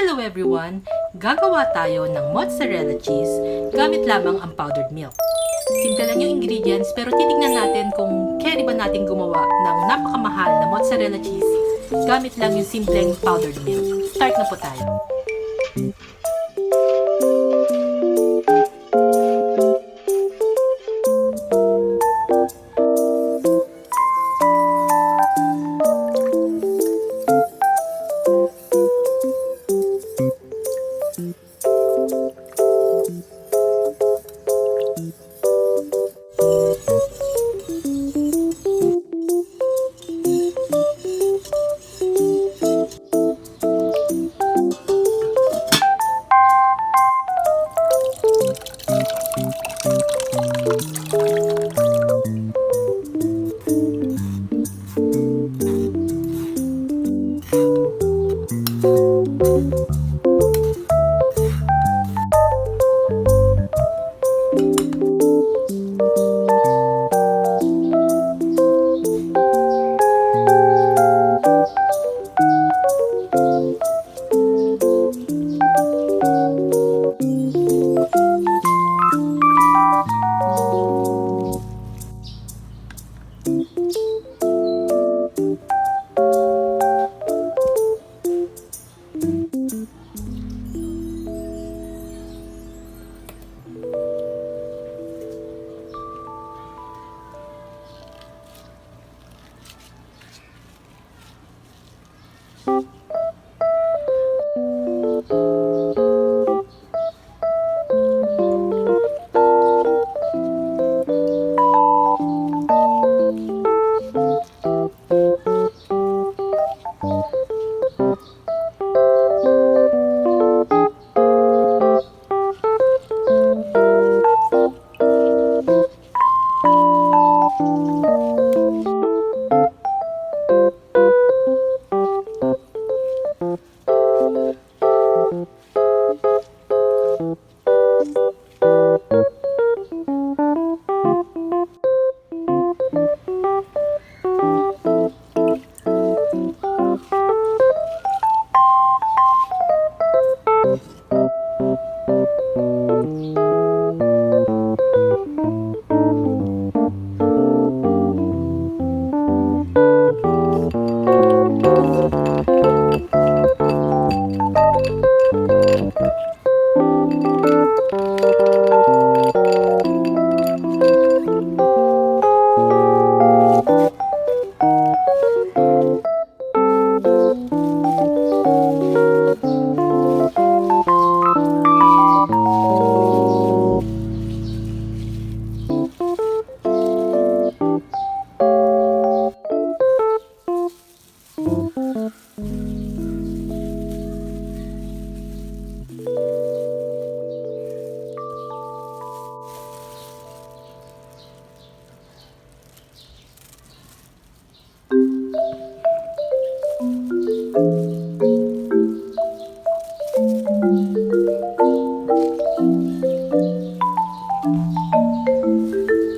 Hello everyone! Gagawa tayo ng mozzarella cheese gamit lamang ang powdered milk. Simple lang yung ingredients pero titignan natin kung carry ba natin gumawa ng napakamahal na mozzarella cheese gamit lang yung simpleng powdered milk. Start na po tayo!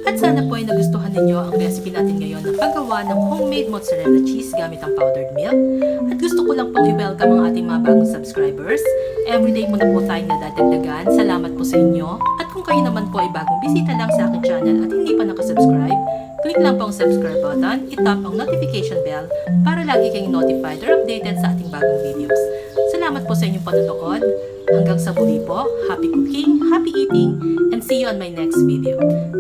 At sana po ay nagustuhan ninyo ang recipe natin ngayon na paggawa ng homemade mozzarella cheese gamit ang powdered milk. At gusto ko lang pong i-welcome ang ating mga bagong subscribers. Everyday muna po tayong nadadagdagan. Salamat po sa inyo. At kung kayo naman po ay bagong bisita lang sa aking channel at hindi pa nakasubscribe, click lang po ang subscribe button, itap ang notification bell para lagi kayong notified or updated sa ating bagong videos. Salamat po sa inyong panonood. Hanggang sa muli po, happy cooking, happy eating, and see you on my next video.